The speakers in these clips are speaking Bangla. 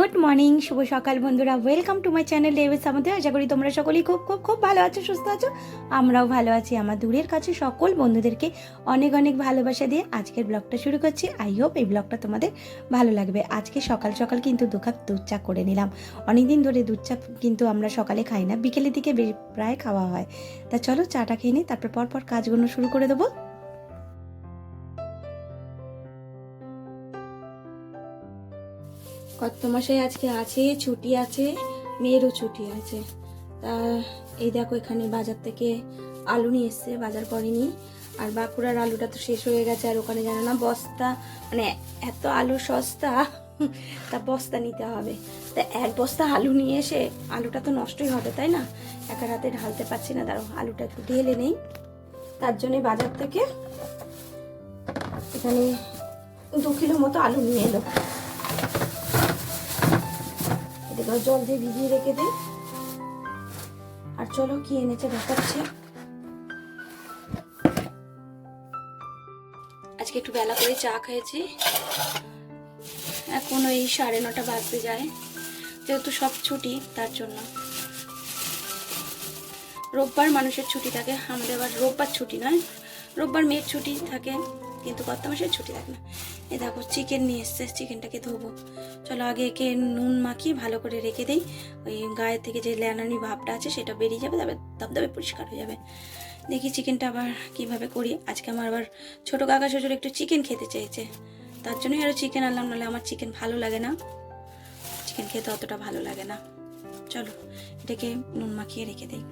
গুড মর্নিং, শুভ সকাল বন্ধুরা। Welcome to my channel Davis আমাদের। আশা করি তোমরা সকলেই খুব খুব খুব ভালো আছো, সুস্থ আছো। আমরাও ভালো আছি। আমার দূরের কাছে সকল বন্ধুদেরকে অনেক অনেক ভালোবাসা দিয়ে আজকের ব্লগটা শুরু করছি। আই হোপ এই ব্লগটা তোমাদের ভালো লাগবে। আজকে সকাল সকাল কিন্তু 2 কাপ দুধ চা করে নিলাম। অনেকদিন ধরে দুধ চা কিন্তু আমরা সকালে খাই না, বিকেলের দিকে প্রায় খাওয়া হয়। তা চলো চাটা খেয়ে নিই, তারপর পরপর কাজগুলো শুরু করে দেবো। কর্তমশাই আজকে আছে, ছুটি আছে, মেয়েরও ছুটি আছে। তা এই দেখো এখানে বাজার থেকে আলু নিয়ে এসছে, বাজার করেনি। আর বাঁকুড়ার আলুটা তো শেষ হয়ে গেছে, আর ওখানে জানো না বস্তা, মানে এত আলু সস্তা, তা বস্তা নিতে হবে। তা এক বস্তা আলু নিয়ে এসে আলুটা তো নষ্টই হবে, তাই না? একা রাতে ঢালতে পারছি না, দাঁড়াও আলুটা একটু ঢেলে নেই। তার জন্যে বাজার থেকে এখানে 2 কিলো মতো আলু নিয়ে এলো। জল দিয়ে ভিজিয়ে রেখে দিই। আর চলো কি এনেছে দেখাচ্ছে। আজকে একটু বেলা করে চা খেয়েছি, এখন ওই 9:30 বাজতে যায়, যেহেতু সব ছুটি তার জন্য। রোববার মানুষের ছুটি থাকে, আমাদের আবার রোববার ছুটি নয়, রোববার মেয়ের ছুটি থাকে, কিন্তু কর্তামশাইয়ের ছুটি থাকে না। এই দেখো চিকেন নিয়ে এসছে, চিকেনটাকে ধোবো। চলো আগে একে নুন মাখিয়ে ভালো করে রেখে দিই, ওই গায়ের থেকে যে ল্যানানি ভাবটা আছে সেটা বেরিয়ে যাবে, তবে ধবধবে পরিষ্কার হয়ে যাবে। দেখি চিকেনটা আবার কিভাবে করি। আজকে আমার আবার ছোটো কাকা শ্বশুর একটু চিকেন খেতে চেয়েছে, তার জন্যই আরও চিকেন আনলাম, নাহলে আমার চিকেন ভালো লাগে না, চিকেন খেতে অতটা ভালো লাগে না। চলো এটাকে নুন মাখিয়ে রেখে দিই।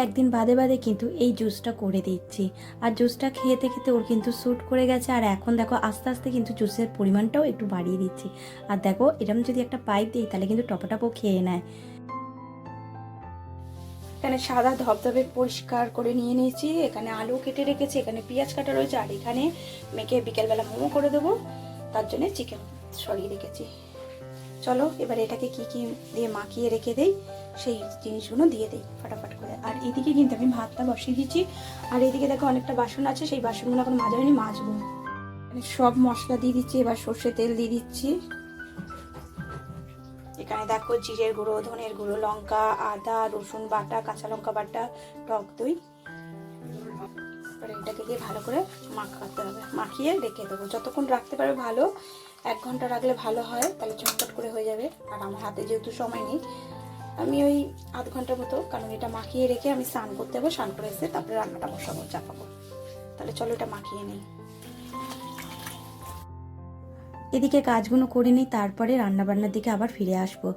একদিন বাদে বাদে কিন্তু এই জুসটা করে দিচ্ছি, আর জুসটা খেতে খেতে ওর কিন্তু স্যুট করে গেছে। আর এখন দেখো আস্তে আস্তে কিন্তু জুসের পরিমাণটাও একটু বাড়িয়ে দিচ্ছি। আর দেখো এরকম যদি একটা পাইপ দিই তাহলে কিন্তু টপাটাপও খেয়ে নেয়। এখানে সাদা ধবধবে পরিষ্কার করে নিয়ে নিয়েছি, এখানে আলু কেটে রেখেছি, এখানে পেঁয়াজ কাটা রয়েছে, আর এখানে মেখে বিকেলবেলা মোমো করে দেবো, তার জন্য চিকেন সরিয়ে রেখেছি। চলো এবার এটাকে কি কি দিয়ে মাখিয়ে রেখে দেই সেই জিনিসগুলো দিয়ে দিই ফটাফট করে। আর এইদিকে কিন্তু আমি ভাতটা বসিয়ে দিচ্ছি, আর এইদিকে দেখো অনেকটা বাসন আছে, সেই বাসনগুলো এখন মাজা হয়নি, মাজবো। সব মশলা দিয়ে দিচ্ছি, এবার সর্ষে তেল দিয়ে দিচ্ছি। এখানে দেখো জিরের গুঁড়ো, ধনের গুঁড়ো, লঙ্কা, আদা, রসুন বাটা, কাঁচা লঙ্কা বাটা, টক দই। এবার এটাকে দিয়ে ভালো করে মাখাতে হবে, মাখিয়ে রেখে দেবো। যতক্ষণ রাখতে পারবে ভালো, 1 ঘন্টা রাখলে ভালো হয়, তাহলে ঝটপট করে হয়ে যাবে। আর আমার হাতে যেহেতু সময় নেই, আমি ওই আধ ঘন্টার মতো, কারণ এটা মাখিয়ে রেখে আমি স্নান করতে যাবো, স্নান করে এসে তারপরে রান্নাটা বসাবো, চাপাবো। তাহলে চলো এটা মাখিয়ে নিই। এদিকে কাজগুলো করে নিই, তারপরে রান্নাবান্নার দিকে আবার ফিরে আসবো।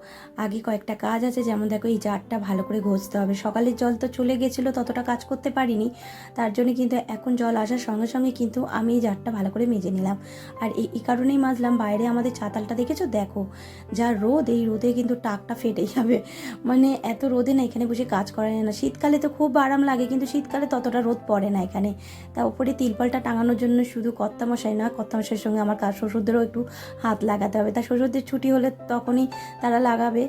আগে কয়েকটা কাজ আছে, যেমন দেখো এই জারটা ভালো করে ঘষতে হবে। সকালের জল তো চলে গেছিলো, ততটা কাজ করতে পারিনি, তার জন্য কিন্তু এখন জল আসার সঙ্গে সঙ্গে কিন্তু আমি এই জারটা ভালো করে মেজে নিলাম। আর এই কারণেই মাজলাম, বাইরে আমাদের চাতালটা দেখেছো, দেখো যা রোদ, এই রোদে কিন্তু টাকটা ফেটে যাবে। মানে এত রোদে না এখানে বসে কাজ করা যায় না। শীতকালে তো খুব আরাম লাগে, কিন্তু শীতকালে ততটা রোদ পড়ে না এখানে। তা উপরে তিরপলটা টাঙানোর জন্য শুধু কর্তামশাই না, কর্তামশাইয়ের সঙ্গে আমার শ্বশুরদেরও একটু হাত লাগাতে হবে। তা শ্বশুরদের ছুটি হলে তখনই তারা লাগাবে,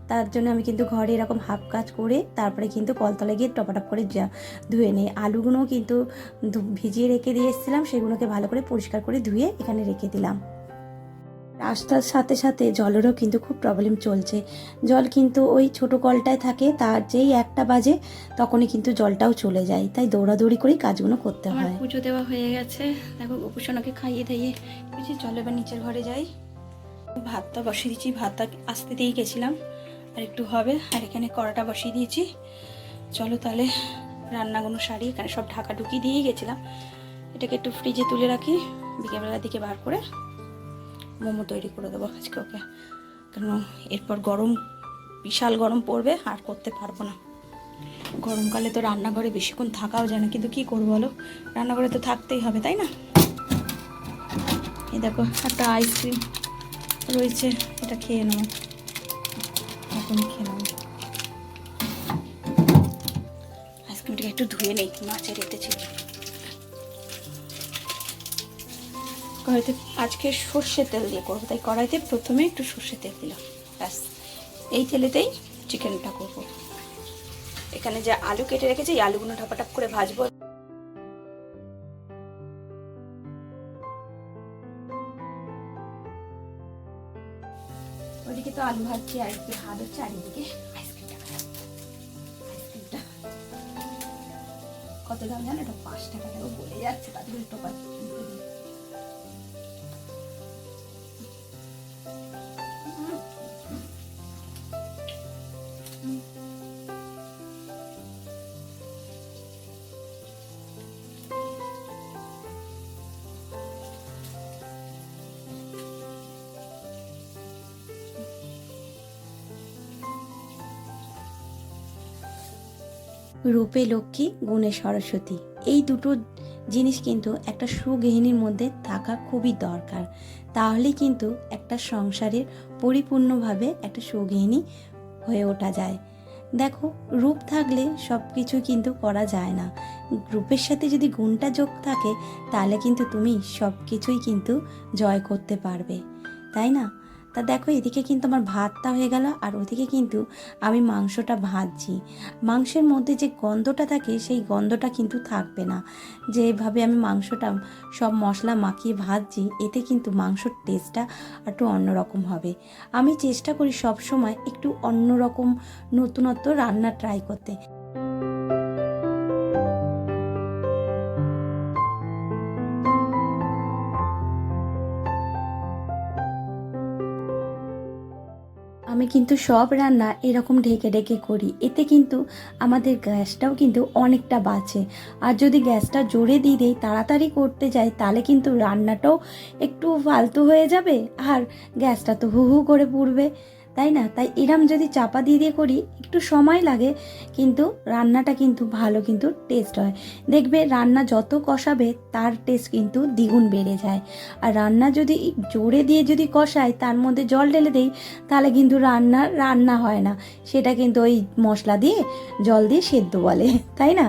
তার জন্য আমি কিন্তু ঘরে এরকম হাফ কাজ করে তারপরে কিন্তু কলতলায় গিয়ে টপাটপ করে ধুয়ে নিই। আলুগুলোও কিন্তু ভিজিয়ে রেখে দিয়ে এসেছিলাম, সেগুলোকে ভালো করে পরিষ্কার করে ধুয়ে এখানে রেখে দিলাম। রাস্তার সাথে সাথে জলেরও কিন্তু খুব প্রবলেম চলছে। জল কিন্তু ওই ছোট কলটায় থাকে, তার যেই 1টা বাজে তখনই কিন্তু জলটাও চলে যায়, তাই দৌড়াদৌড়ি করেই কাজগুলো করতে হয়। পুজো দেওয়া হয়ে গেছে, দেখো গোপুসোনাকে খাইয়ে দাইয়ে চলো এবার নিচের ঘরে যাই। ভাতটা বসিয়ে দিয়েছি, ভাতটা আসতে দিয়েই গেছিলাম, আর একটু হবে। আর এখানে কড়াটা বসিয়ে দিয়েছি। চলো তাহলে রান্নাগুলো সারি, এখানে সব ঢাকা ঢুকিয়ে দিয়েই গেছিলাম। এটাকে একটু ফ্রিজে তুলে রাখি, বিকেলবেলার দিকে বার করে মোমো তৈরি করে দেবো আজকে ওকে, কারণ এরপর গরম, বিশাল গরম পড়বে, আর করতে পারবো না। গরমকালে তো রান্নাঘরে বেশিক্ষণ থাকাও যায় না, কিন্তু কি করবো বলো, রান্নাঘরে তো থাকতেই হবে, তাই না? এই দেখো একটা আইসক্রিম রয়েছে, এটা খেয়ে নেবো, এখন খেয়ে নেবো। আইসক্রিমটা এটাকে একটু ধুয়ে নেই, মাছের এতে ছিল। কড়াইতে আজকে সর্ষে তেল দিয়ে করবো, তাই কড়াইতে প্রথমে একটু সর্ষে তেল দিলাম, ব্যাস। এই তেলেতেই চিকেনটা করবো। এখানে যে আলু কেটে রেখেছি, এই আলুগুলো ঠাপাটাপ করে ভাজবো। ওদিকে তো আলু ভাজছি, আর একটু হাত হচ্ছে, আর এদিকে আইসক্রিমটা কত দাম জানো? এটা 5 টাকা দেবো বলে যাচ্ছে, তাদের টোকা। রূপে লক্ষ্মী, গুণে সরস্বতী, এই দুটো জিনিস কিন্তু একটা সুগৃহিণীর মধ্যে থাকা খুবই দরকার। তাহলে কিন্তু একটা সংসারের পরিপূর্ণভাবে একটা সুগৃহিণী হয়ে ওঠা যায়। দেখো, রূপ থাকলে সব কিছু কিন্তু করা যায় না। রূপের সাথে যদি গুণটা যোগ থাকে, তাহলে কিন্তু তুমি সব কিছুই কিন্তু জয় করতে পারবে, তাই না? তা দেখো, এদিকে কিন্তু আমার ভাতটা হয়ে গেল, আর ওদিকে কিন্তু আমি মাংসটা ভাজছি। মাংসের মধ্যে যে গন্ধটা থাকে, সেই গন্ধটা কিন্তু থাকবে না। যেভাবে আমি মাংসটা সব মশলা মাখিয়ে ভাজছি, এতে কিন্তু মাংসর টেস্টটা একটু অন্যরকম হবে। আমি চেষ্টা করি সব সময় একটু অন্যরকম নতুনত্ব রান্না ট্রাই করতে। আমি কিন্তু সব রান্না এরকম ঢেকে ঢেকে করি, এতে কিন্তু আমাদের গ্যাসটাও কিন্তু অনেকটা বাঁচে। আর যদি গ্যাসটা জোরে দিয়ে দেই, তাড়াতাড়ি করতে যাই, তাহলে কিন্তু রান্নাটাও একটু ফালতু হয়ে যাবে, আর গ্যাসটা তো হু হু করে পুড়বে, তাই না? তাই এরম যদি চাপা দিয়ে দিয়ে করি, একটু সময় লাগে, কিন্তু রান্নাটা কিন্তু ভালো কিন্তু টেস্ট হয়। দেখবে রান্না যত কষাবে, তার টেস্ট কিন্তু দ্বিগুণ বেড়ে যায়। আর রান্না যদি জোরে দিয়ে যদি কষাই, তার মধ্যে জল ঢেলে দেই, তাহলে কিন্তু রান্না হয় না, সেটা কিন্তু ওই মশলা দিয়ে জল দিয়ে সেদ্ধ বলে, তাই না?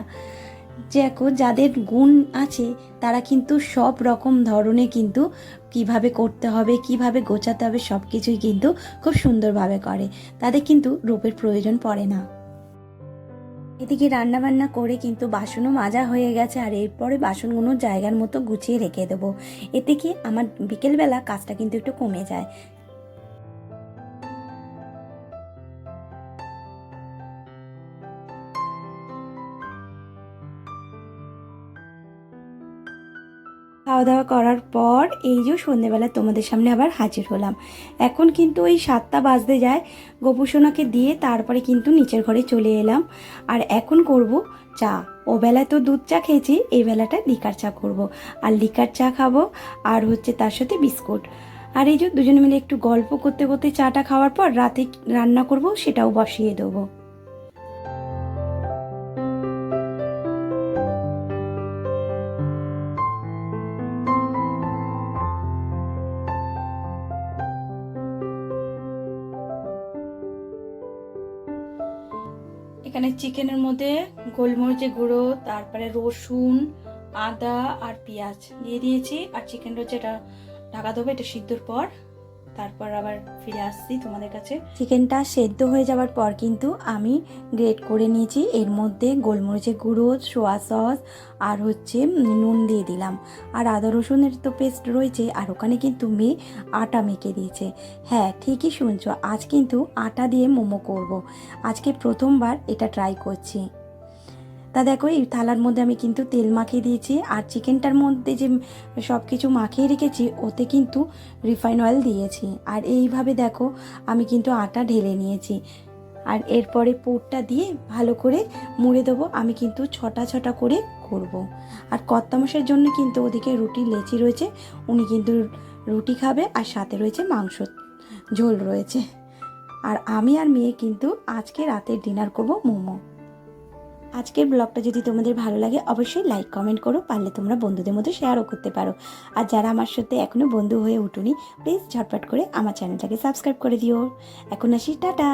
দেখো, যাদের গুণ আছে, তারা কিন্তু সব রকম ধরনের কিন্তু কিভাবে করতে হবে, কিভাবে গোছাতে হবে, সব কিছুই কিন্তু খুব সুন্দরভাবে করে। তাদের কিন্তু রূপের প্রয়োজন পড়ে না। এদিকে রান্না বান্না করে কিন্তু বাসনও মাজা হয়ে গেছে, আর এরপরে বাসনগুলো জায়গার মতো গুছিয়ে রেখে দেবো। এতে কি আমার বিকেলবেলা কাজটা কিন্তু একটু কমে যায়। খাওয়া দাওয়া করার পর এই যে সন্ধেবেলা তোমাদের সামনে আবার হাজির হলাম। এখন কিন্তু ওই 7টা বাজতে যায়, গোপুসোনাকে দিয়ে তারপরে কিন্তু নিচের ঘরে চলে এলাম। আর এখন করব চা। ও বেলায় তো দুধ চা খেয়েছি, এই বেলাটা লিকার চা করব। আর লিকার চা খাবো, আর হচ্ছে তার সাথে বিস্কুট। আর এই যে দুজনে মিলে একটু গল্প করতে করতে চাটা খাওয়ার পর রাতে রান্না করব, সেটাও বসিয়ে দেবো। এখানে চিকেনের মধ্যে গোলমরিচের গুঁড়ো, তারপরে রসুন, আদা আর পেঁয়াজ দিয়ে দিয়েছি। আর চিকেনটা যেটা ঢাকা দেবো, এটা সিদ্ধর পর, তারপর আবার ফিরে আসছি তোমাদের কাছে। চিকেনটা সেদ্ধ হয়ে যাওয়ার পর কিন্তু আমি গ্রেট করে নিয়েছি। এর মধ্যে গোলমরিচের গুঁড়ো, সোয়া সস আর হচ্ছে নুন দিয়ে দিলাম। আর আদা রসুনের তো পেস্ট রয়েছে, আর ওখানে কিন্তু আটা মেখে দিয়েছে। হ্যাঁ, ঠিকই শুনছো, আজ কিন্তু আটা দিয়ে মোমো করব। আজকে প্রথমবার এটা ট্রাই করছি। তা দেখো, এই থালার মধ্যে আমি কিন্তু তেল মাখিয়ে দিয়েছি, আর চিকেনটার মধ্যে যে সব কিছু মাখিয়ে রেখেছি, ওতে কিন্তু রিফাইন অয়েল দিয়েছি। আর এইভাবে দেখো, আমি কিন্তু আটা ঢেলে নিয়েছি। আর এরপরে পুরটা দিয়ে ভালো করে মুড়ে দেবো। আমি কিন্তু ছটা ছটা করে করব। আর কর্তামশাইয়ের জন্য কিন্তু ওদিকে রুটি লেচি রয়েছে, উনি কিন্তু রুটি খাবে, আর সাথে রয়েছে মাংস ঝোল রয়েছে। আর আমি আর মেয়ে কিন্তু আজকে রাতের ডিনার করব মোমো। আজকের ব্লগটা যদি তোমাদের ভালো লাগে, অবশ্যই লাইক কমেন্ট করো, পারলে তোমরা বন্ধুদের মধ্যে শেয়ারও করতে পারো। আর যারা আমার সাথে এখনও বন্ধু হয়ে উঠুনি, প্লিজ ঝটপট করে আমার চ্যানেলটাকে সাবস্ক্রাইব করে দিও। এখন আসি, টাটা।